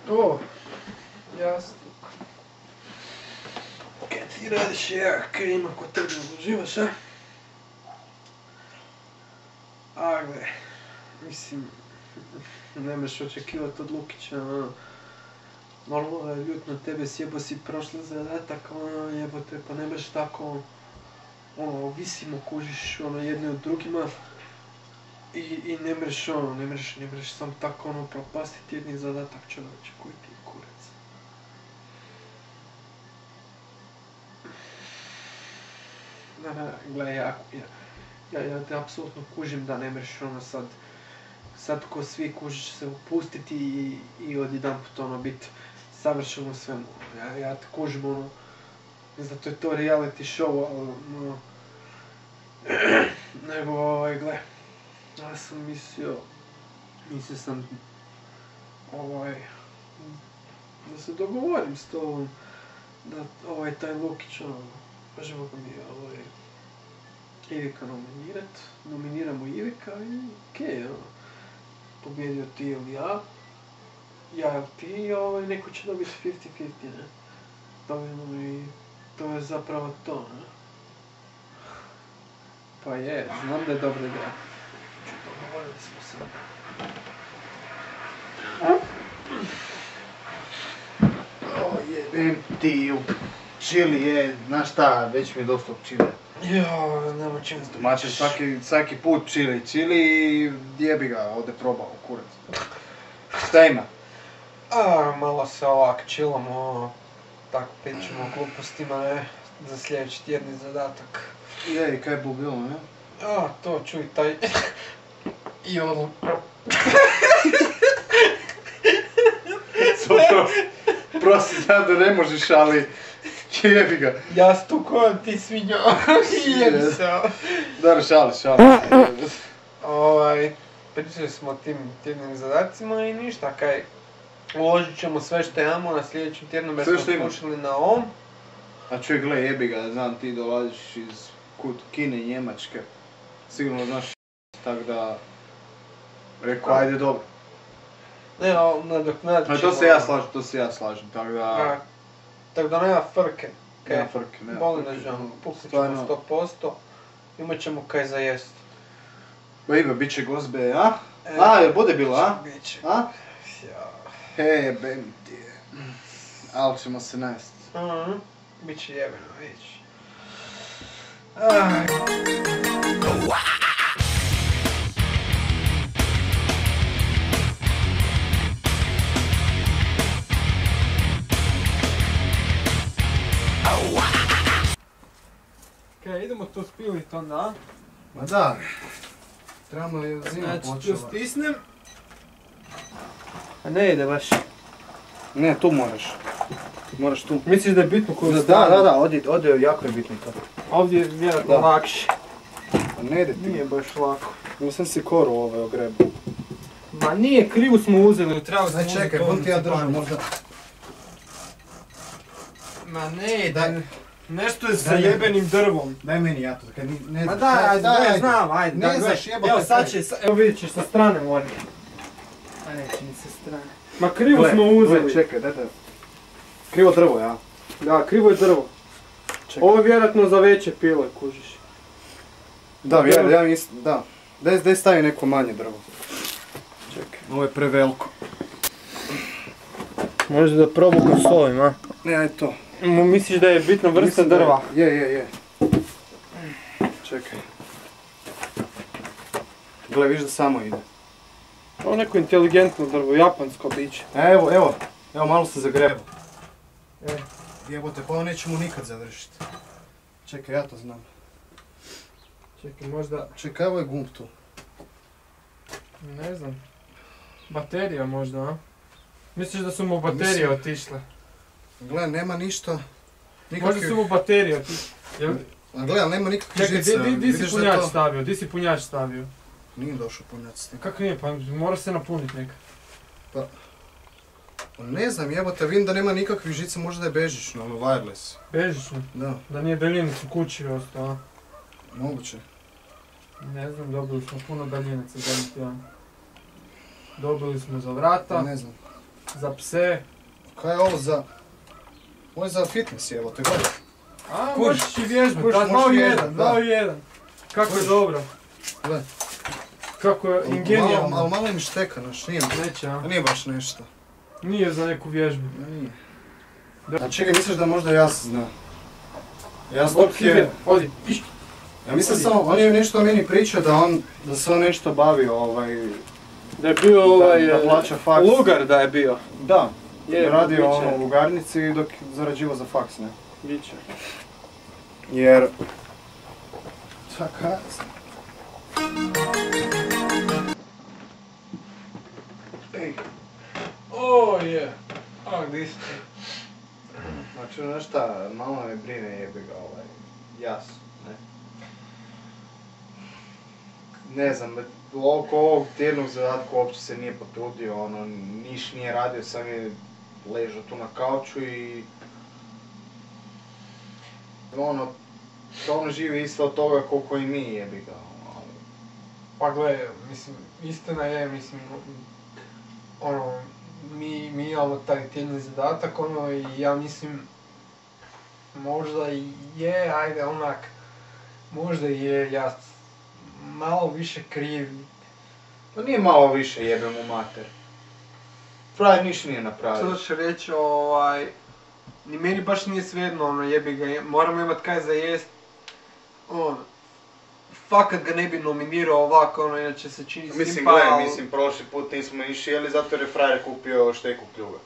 O, jasno. Kaj ti radiš, kaj ima kod tebe, uživaš, a? A, gle, mislim, ne mreš očekivati od Lukića, malo je ljut na tebe, sjebo si prošli zadatak, jebote, pa ne mreš tako, visimo, kužiš, jedni od drugima. I ne mreš ne mreš sam tako propastiti jedni zadatak, čovječe, koji ti je kurac. Gle, ja te apsolutno kužim da ne mreš sad ko svi kužiš se upustiti i odjedanput bit savršeno u svemu. Ja te kužim, zato je to reality show, ali nego, gle, ja sam mislio sam, da se dogovorim s tobom, da taj Lukić, možemo ga mi, Ivika nominiramo Ivika i okej, pobjedio ti ili ja ili ti, neko će dobiti 50-50, ne? I to je zapravo to, ne? Pa je, znam da je dobra igra. Dogovorili smo se. Jebem ti u čili je, znaš šta, već mi je dosta čile. Joj, nema čim se Mače svaki put čili i jebi ga, ode probao, kurac. Šta ima? Malo se ovak chillamo, tako pričamo o glupostima, ne, za sljedeći tjedni zadatak. I kaj je bilo, ne? To čuj taj... I ono... Prosti, znam da ne možeš, ali... Jebi ga. Ja sam tu ko ti svinjo. Jebi se. Dobro, šali. Pričali smo o tim tjednim zadacima i ništa, kaj... Uložit ćemo sve što imamo na sljedećem tjednu, jer smo slušali na ovom. A čuj, gle, jebi ga, znam ti dolaziš iz Kine, Njemačke. Sigurno znaš tak da... Rekao, ajde dobro. Ne, nadoknadit ćemo... To se ja slažem, tak da... Tak da nema frke. Nema frke, nema. Boli nas žano, puknut ćemo 100%. Imat ćemo kaj za jest. Ba Iba, bit će gozbe, a? Jer bude bilo, a? Biće. A? Jebem ti je. Ali ćemo se najesti. Biće jebeno, vidiš. Kaj, idemo to spilit onda, Ma da. Trebamo je zima počela. Znači, tu stisnem. A ne ide baš. Ne, tu moraš. Moraš tu. Misliš da je bitno koju stranu? Da, ovdje jako je bitno to. Ovdje je vjerojatno lakše. Ne ide ti. Nije baš lako. Mislim si koru ogrebu. Ma nije, krivu smo uzeli, trebali smo uzeti. Čekaj, budi ti ja držam možda. Ma ne ide. Nešto je sa jebenim drvom. Daj meni ja to, kaj ne znaš. Ma daj, znam, ajde. Ne znaš, jebote. Evo sad će, evo vidit ćeš sa strane mora. A neće ni sa strane. Ma krivo smo uzeli. Čekaj, daj. Krivo drvo, ja. Da, krivo je drvo. Ovo je vjerojatno za veće pile, kužiš. Da, ja mislim, da. Daj stavi neko manje drvo. Čekaj, ovo je preveliko. Možda da probuku s ovim, a? Ne, ajde to. Misliš da je bitna vrsta drva? Je. Čekaj. Gle, viš da samo ide. Ovo neko inteligentno drvo, japansko biće. Evo, malo se zagrebu. Jebote, pa ovo nećemo nikad završiti. Čekaj, ja to znam. Čekaj, možda... Čekaj, evo je gumb tu. Ne znam. Baterija možda, a? Misliš da su mu baterije otišle? Gle, nema ništa. Možda su mu baterije otišle. Gle, ali nema nikakvih žica. Čekaj, di si punjač stavio? Di si punjač stavio? Nije došao punjač s tim. Kako nije? Pa mora se napuniti neka. Pa ne znam, jebote, vidim da nema nikakvih žica, možda da je bežično, ono wireless. Bežično? Da. Da nije daljinicu kući ostao, a? Moguće. Ne znam, dobili smo puno daljinaca zadnji tjedan. Dobili smo za vrata, Ne znam. za pse. Kaj je ovo za... Ovo je za fitness, jebote, gledaj. A, Kužiš, možeš i vježbati, kužiš, da, možeš vježbat, da. 2-1. Kako je Kužiš. dobro. Gledaj. Kako je ingenijalno. Ali malo mi šteka, naš, nije. Neće, a? Nije baš nešto. Nije za neku vježbu. Nije. A čekaj, misliš da možda Jas zna? Jas dok je... Odi. Ja mislim samo, on je nešto o meni pričao da se on nešto bavio, Da je bio da plaća faks. lugar da je bio. Da, Je, radio biće. ono u lugarnici dok je zarađivao za faks, ne? Biće. Jer... Čakaj. Ej, O je. A, gdje ste? znači znaš šta, malo me brine jebi ga Jas, ne? Ne znam, oko ovog tjednog zadatka uopće se nije potrudio, ono, niš nije radio, sam je ležao tu na kauču i... Ono, on živi isto od toga koliko i mi jebi ga, ali... Pa gle, mislim, istina je, mislim, ono, mi imamo taj tjedni zadatak, ono, i ja mislim, možda i je, ajde, onak, možda je ja malo više kriv. Pa nije malo više jebe mu mater. Frajer niš nije napravio. To ću reći, ni meni baš nije svejedno, ono, jebi ga, moramo imat kaj za jest, ono, fakat ga ne bi nominirao ovako, ono, inače se čini Mislim, simpa, gledaj, mislim, prošli put nismo išli jeli zato jer je frajer kupio šteku kljuga.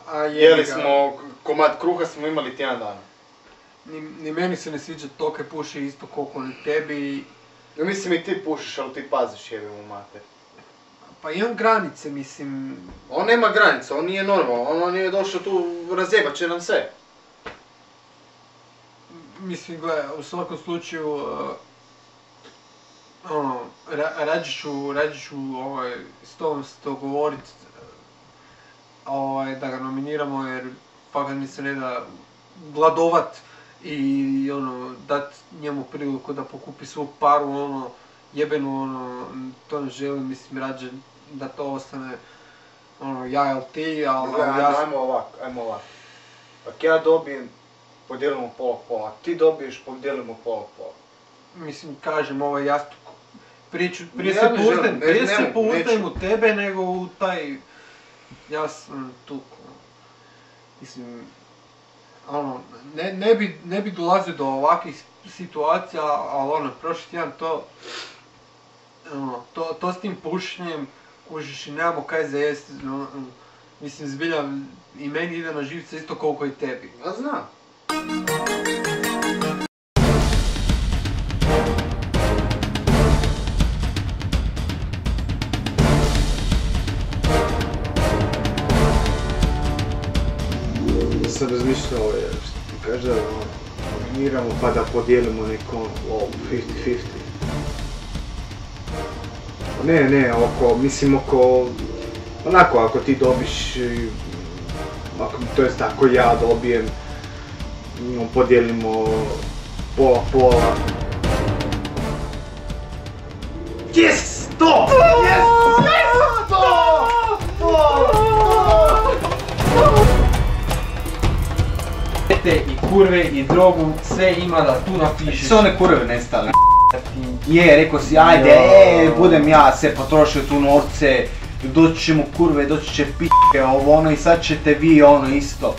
a Jeli ga. smo, komad kruha smo imali tjedan dana. Ni meni se ne sviđa to kaj puši isto koliko ni tebi. Ja mislim i ti pušiš, ali ti paziš jebe mu mater. Pa imam granice, mislim. On nema granica, on nije normalan, on je došao tu, razjebat će nam sve. Mislim, gle, u svakom slučaju, ono, rađe ću s tobom se dogovorit, da ga nominiramo jer fakat mi se ne da gladovat i ono, dat njemu priliku da pokupi svu paru, ono, jebenu, ono, to ne želim, mislim, rađe da to ostane, ono, ja ili ti, ali ja... Ajmo ovak. Ako ja dobijem, podijelimo pola, ti dobiješ, podijelimo pola. Mislim, kažem, jastuk. Prije Ja se ne želim, poustajem neću. u tebe nego u taj... Ja sam tu. Mislim, ono, ne bi dolazio do ovakvih situacija, ali ono, prošli tjedan to s tim pušenjem, kužiš i nemamo kaj za jest, mislim, zbilja i meni ide na živce isto koliko i tebi. Ja znam. Sad razmišljam što ti kaže da nominiramo pa da podijelimo neko 50-50. Ne, onako ako ti dobiš, to jest ako ja dobijem, podijelimo pola. Yes! To! Yes! I kurve i drogu, sve ima da tu napišeš. Sve one kurve nestale. Je, rekao si, ajde, budem ja se potrošio tu novce, doći će mu kurve, doći će p***e, ovo ono i sad ćete vi ono isto.